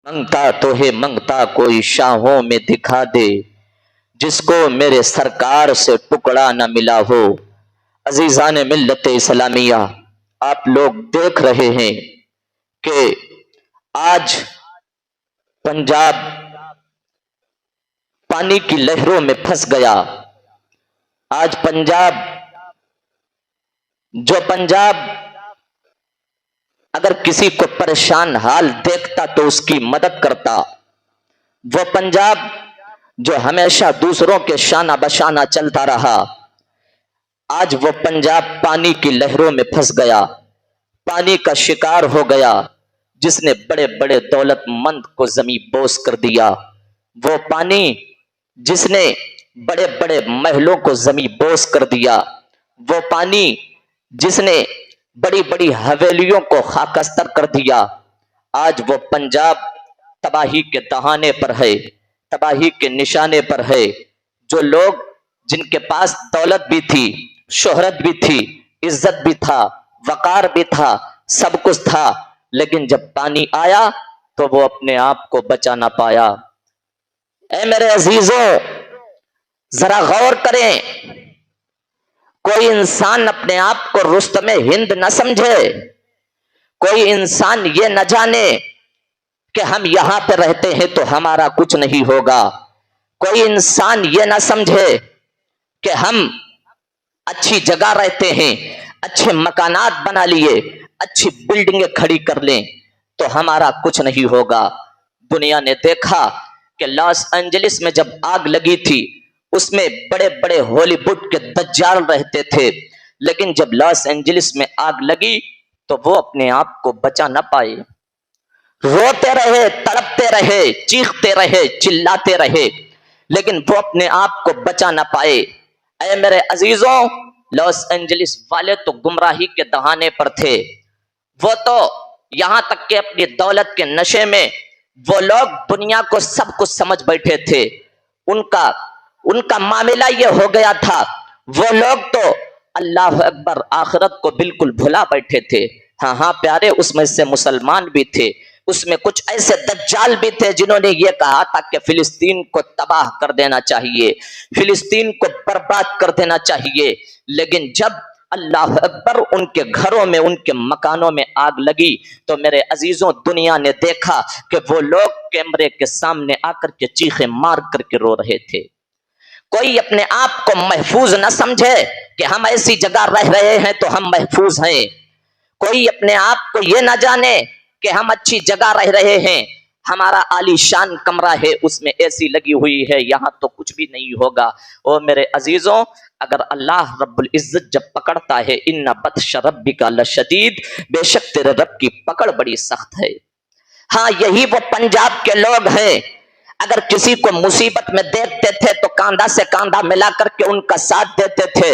منگتا تو ہے منگتا کوئی شاہوں میں دکھا دے، جس کو میرے سرکار سے ٹکڑا نہ ملا ہو۔ عزیزان ملت اسلامیہ، آپ لوگ دیکھ رہے ہیں کہ آج پنجاب پانی کی لہروں میں پھنس گیا۔ آج پنجاب اگر کسی کو پریشان حال دیکھتا تو اس کی مدد کرتا، وہ پنجاب جو ہمیشہ دوسروں کے شانہ بشانہ چلتا رہا، آج وہ پنجاب پانی کی لہروں میں پھنس گیا، پانی کا شکار ہو گیا، جس نے بڑے بڑے دولت مند کو زمین بوس کر دیا۔ وہ پانی جس نے بڑے بڑے محلوں کو زمین بوس کر دیا، وہ پانی جس نے بڑی بڑی حویلیوں کو خاکستر کر دیا، آج وہ پنجاب تباہی کے دہانے پر ہے، تباہی کے نشانے پر ہے۔ جو لوگ جن کے پاس دولت بھی تھی، شہرت بھی تھی، عزت بھی تھا، وقار بھی تھا، سب کچھ تھا، لیکن جب پانی آیا تو وہ اپنے آپ کو بچا نہ پایا۔ اے میرے عزیزوں، ذرا غور کریں، کوئی انسان اپنے آپ کو رستم ہند نہ سمجھے، کوئی انسان یہ نہ جانے کہ ہم یہاں پہ رہتے ہیں تو ہمارا کچھ نہیں ہوگا، کوئی انسان یہ نہ سمجھے کہ ہم اچھی جگہ رہتے ہیں، اچھے مکانات بنا لیے، اچھی بلڈنگیں کھڑی کر لیں تو ہمارا کچھ نہیں ہوگا۔ دنیا نے دیکھا کہ لاس اینجلس میں جب آگ لگی تھی، اس میں بڑے بڑے ہالی ووڈ کے دجال رہتے تھے، لیکن جب لاس اینجلس میں آگ لگی تو وہ اپنے آپ کو بچا نہ پائے، روتے رہے، تڑپتے رہے، چیختے رہے، چلاتے رہے، لیکن وہ اپنے آپ کو بچا نہ پائے۔ اے میرے عزیزوں، لاس اینجلس والے تو گمراہی کے دہانے پر تھے، وہ تو یہاں تک کہ اپنی دولت کے نشے میں وہ لوگ دنیا کو سب کچھ سمجھ بیٹھے تھے، ان کا معاملہ یہ ہو گیا تھا، وہ لوگ تو اللہ اکبر آخرت کو بالکل بھلا بیٹھے تھے۔ ہاں پیارے، اس میں سے مسلمان بھی تھے، اس میں کچھ ایسے دجال بھی تھے جنہوں نے یہ کہا تھا کہ فلسطین کو تباہ کر دینا چاہیے، فلسطین کو برباد کر دینا چاہیے، لیکن جب اللہ اکبر ان کے گھروں میں، ان کے مکانوں میں آگ لگی تو میرے عزیزوں، دنیا نے دیکھا کہ وہ لوگ کیمرے کے سامنے آ کر کے چیخیں مار کر کے رو رہے تھے۔ کوئی اپنے آپ کو محفوظ نہ سمجھے کہ ہم ایسی جگہ رہ رہے ہیں تو ہم محفوظ ہیں، کوئی اپنے آپ کو یہ نہ جانے کہ ہم اچھی جگہ رہ رہے ہیں، ہمارا عالی شان کمرہ ہے، اس میں اے سی لگی ہوئی ہے، یہاں تو کچھ بھی نہیں ہوگا۔ اور میرے عزیزوں، اگر اللہ رب العزت جب پکڑتا ہے، ان بطش ربک لشدید، بے شک تیرے رب کی پکڑ بڑی سخت ہے۔ ہاں، یہی وہ پنجاب کے لوگ ہیں، اگر کسی کو مصیبت میں دیکھتے تھے تو کاندھا سے کاندھا ملا کر کے ان کا ساتھ دیتے تھے۔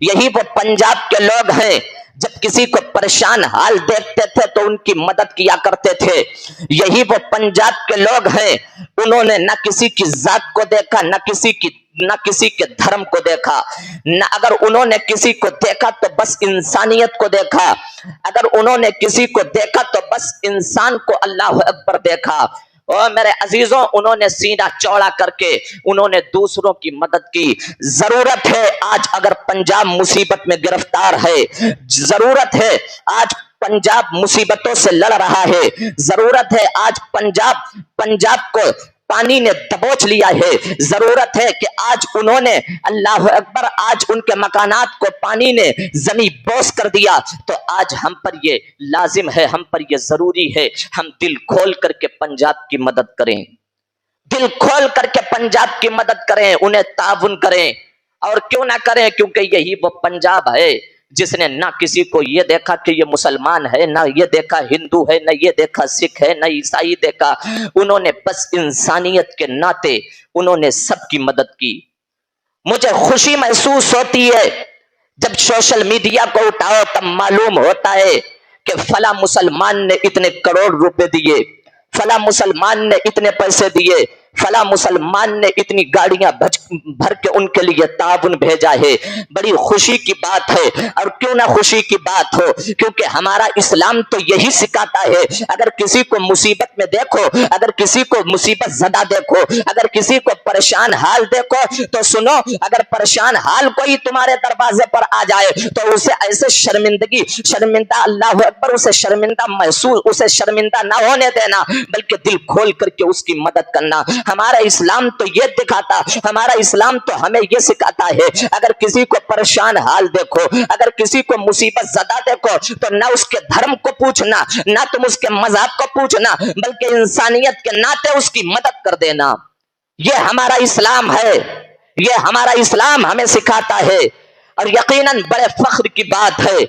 یہی وہ پنجاب کے لوگ ہیں، جب کسی کو پریشان حال دیکھتے تھے تو ان کی مدد کیا کرتے تھے۔ یہی وہ پنجاب کے لوگ ہیں، انہوں نے نہ کسی کی ذات کو دیکھا، نہ کسی کے دھرم کو دیکھا، نہ اگر انہوں نے کسی کو دیکھا تو بس انسانیت کو دیکھا، اگر انہوں نے کسی کو دیکھا تو بس انسان کو اللہ اکبر دیکھا۔ اور میرے عزیزوں، انہوں نے سینہ چوڑا کر کے انہوں نے دوسروں کی مدد کی۔ ضرورت ہے آج اگر پنجاب مصیبت میں گرفتار ہے، ضرورت ہے آج پنجاب مصیبتوں سے لڑ رہا ہے، ضرورت ہے آج پنجاب کو پانی نے دبوچ لیا ہے، ضرورت ہے کہ آج انہوں نے اللہ اکبر، آج ان کے مکانات کو پانی نے زمین بوس کر دیا، تو آج ہم پر یہ لازم ہے، ہم پر یہ ضروری ہے، ہم دل کھول کر کے پنجاب کی مدد کریں، دل کھول کر کے پنجاب کی مدد کریں، انہیں تعاون کریں۔ اور کیوں نہ کریں، کیونکہ یہی وہ پنجاب ہے جس نے نہ کسی کو یہ دیکھا کہ یہ مسلمان ہے، نہ یہ دیکھا ہندو ہے، نہ یہ دیکھا سکھ ہے، نہ عیسائی دیکھا، انہوں نے بس انسانیت کے ناطے انہوں نے سب کی مدد کی۔ مجھے خوشی محسوس ہوتی ہے جب سوشل میڈیا کو اٹھاؤ تب معلوم ہوتا ہے کہ فلاں مسلمان نے اتنے کروڑ روپے دیے، فلاں مسلمان نے اتنے پیسے دیے، फला मुसलमान ने इतनी गाड़ियां भर के उनके लिए ताउन भेजा है। बड़ी खुशी की बात है। और क्यों ना खुशी की बात हो, क्योंकि हमारा इस्लाम तो यही सिखाता है, अगर किसी को मुसीबत में देखो, अगर किसी को मुसीबत ज़दा देखो, अगर किसी को परेशान हाल देखो, तो सुनो, अगर परेशान हाल कोई तुम्हारे दरवाजे पर आ जाए तो उसे ऐसे शर्मिंदा, अल्लाह अकबर, उसे शर्मिंदा महसूस, उसे शर्मिंदा ना होने देना, बल्कि दिल खोल करके उसकी मदद करना। हमारा इस्लाम तो ये दिखाता, हमारा इस्लाम तो हमें ये सिखाता है, अगर किसी को परेशान हाल देखो, अगर किसी को मुसीबत ज़दा देखो, तो ना उसके धर्म को पूछना, ना तुम उसके मजहब को पूछना, बल्कि इंसानियत के नाते उसकी मदद कर देना। ये हमारा इस्लाम है, ये हमारा इस्लाम हमें सिखाता है। और यकीनन बड़े फख्र की बात है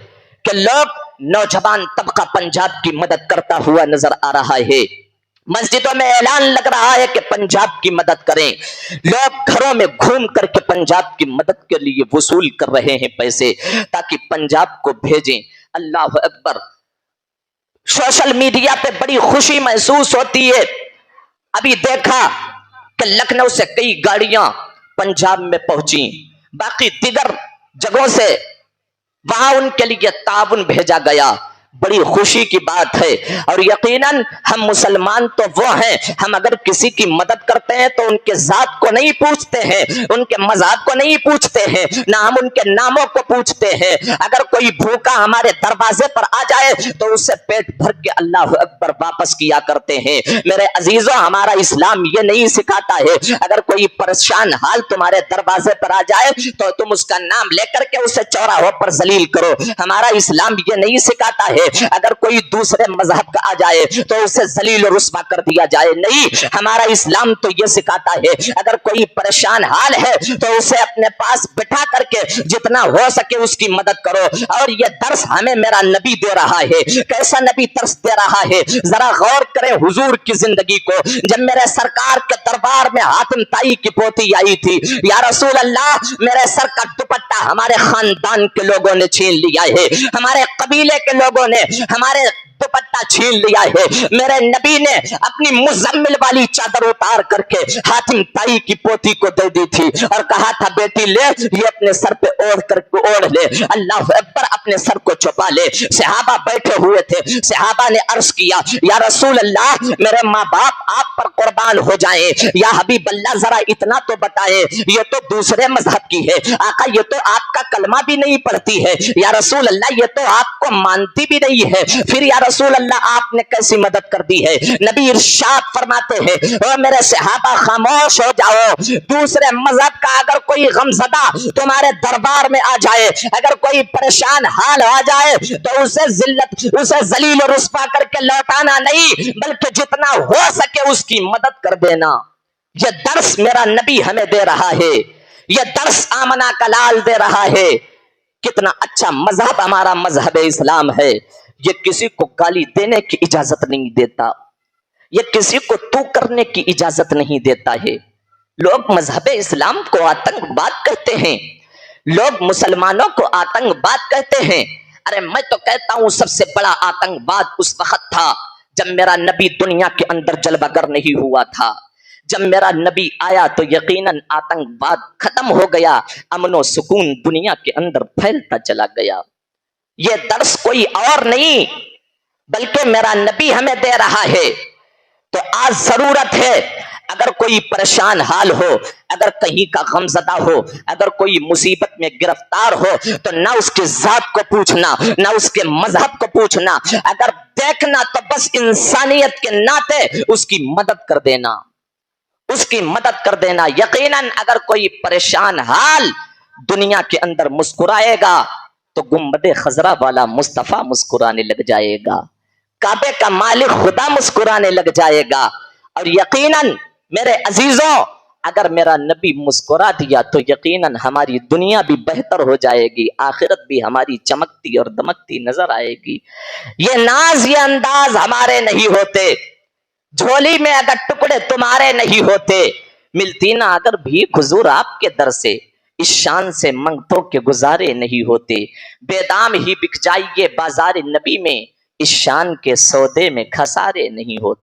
कि लोग, नौजवान तबका पंजाब की मदद करता हुआ नजर आ रहा है। मस्जिदों में ऐलान लग रहा है कि पंजाब की मदद करें। लोग घरों में घूम करके पंजाब की मदद के लिए वसूल कर रहे हैं पैसे, ताकि पंजाब को भेजें। अल्लाह अकबर। सोशल मीडिया पे बड़ी खुशी महसूस होती है। अभी देखा कि लखनऊ से कई गाड़ियां पंजाब में पहुंची, बाकी दिगर जगहों से वहां उनके लिए ताउन भेजा गया। बड़ी खुशी की बात है। और यकीनन हम मुसलमान तो वो हैं, हम अगर किसी की मदद करते हैं तो उनके जात को नहीं पूछते हैं, उनके मजहब को नहीं पूछते हैं, ना हम उनके नामों को पूछते हैं। अगर कोई भूखा हमारे दरवाजे पर आ जाए तो उससे पेट भर के अल्लाह अकबर वापस किया करते हैं। मेरे अजीजों, हमारा इस्लाम ये नहीं सिखाता है, अगर कोई परेशान हाल तुम्हारे दरवाजे पर आ जाए तो तुम उसका नाम लेकर के उसे चौराहों पर जलील करो। हमारा इस्लाम ये नहीं सिखाता है, अगर कोई दूसरे मजहब का आ जाए तो उसे जलील और रुस्वा कर दिया जाए। नहीं, हमारा इस्लाम तो ये सिखाता है, अगर कोई परेशान हाल है तो उसे अपने पास बिठा करके जितना हो सके उसकी मदद करो। और ये दर्स हमें मेरा नबी दे रहा है। कैसा नबी दर्स दे रहा है, जरा गौर करें हुजूर की जिंदगी को। जब मेरे सरकार के दरबार में हातिम ताई की पोती आई थी, या रसूल अल्लाह, मेरे सर का दुपट्टा हमारे खानदान के लोगों ने छीन लिया है, हमारे कबीले के लोगों ने हमारे दुपट्टा छीन लिया है। मेरे नबी ने अपनी मुजम्मिल वाली चादर उतार करके हातिम ताई की पोती को दे दी थी और कहा था, बेटी ले, ये अपने सर पे ओढ़ ले, अल्लाह अकबर, अपने सर को छुपा ले। सहाबा बैठे हुए थे, सहाबा ने अर्ज किया, या रसूल अल्लाह, मेरे माँ बाप आप पर कुर्बान हो जाएं, या हबीब अल्लाह, जरा इतना तो बताएं, ये तो दूसरे मजहब की है, आका ये तो आपका कलमा भी नहीं पढ़ती है, या रसूल अल्लाह ये तो आपको मानती भी नहीं है, फिर या रसूल अल्लाह आपने कैसी मदद कर दी है। नबी इरशाद फरमाते हैं, ओ मेरे सहाबा खामोश हो जाओ, दूसरे मजहब का अगर कोई गमज़दा तुम्हारे दरबार में आ जाए, अगर कोई परेशान हाल आ जाए तो उसे जलील और रुस्वा करके लौटाना नहीं, बल्कि जितना हो सके उसकी मदद कर देना। यह दर्स मेरा नबी हमें दे रहा है, यह दर्स आमना का लाल दे रहा है। कितना अच्छा मजहब हमारा मजहब इस्लाम है। ये किसी को गाली देने की इजाजत नहीं देता, ये किसी को तू करने की इजाजत नहीं देता है। लोग मजहब इस्लाम को आतंकवाद कहते हैं, लोग मुसलमानों को आतंकवाद कहते हैं। अरे मैं तो कहता हूं सबसे बड़ा आतंकवाद उस वक्त था जब मेरा नबी दुनिया के अंदर जलवागर नहीं हुआ था। जब मेरा नबी आया तो यकीनन आतंकवाद खत्म हो गया, अमन और सुकून दुनिया के अंदर फैलता चला गया। ये दर्स कोई और नहीं बल्कि मेरा नबी हमें दे रहा है। तो आज जरूरत है, अगर कोई परेशान हाल हो, अगर कहीं का गमज़दा हो, अगर कोई मुसीबत में गिरफ्तार हो, तो ना उसके जात को पूछना, ना उसके मजहब को पूछना, अगर देखना तो बस इंसानियत के नाते उसकी मदद कर देना, उसकी मदद कर देना। यकीनन अगर कोई परेशान हाल दुनिया के अंदर मुस्कुराएगा तो गुम्बदे खजरा वाला मुस्तफा मुस्कुराने लग जाएगा, काबे का मालिक खुदा मुस्कुराने लग जाएगा। और यकीनन मेरे अजीजों, अगर मेरा नबी मुस्कुरा दिया तो यकीनन हमारी दुनिया भी बेहतर हो जाएगी, आखिरत भी हमारी चमकती और दमकती नजर आएगी। ये नाज, ये अंदाज हमारे नहीं होते, झोली में अगर टुकड़े तुम्हारे नहीं होते, मिलती ना अगर भी हुजूर आपके दर से, इस शान से मंगतों के गुजारे नहीं होते। बेदाम ही बिक जाइए बाजार नबी में, इस शान के सौदे में खसारे नहीं होते।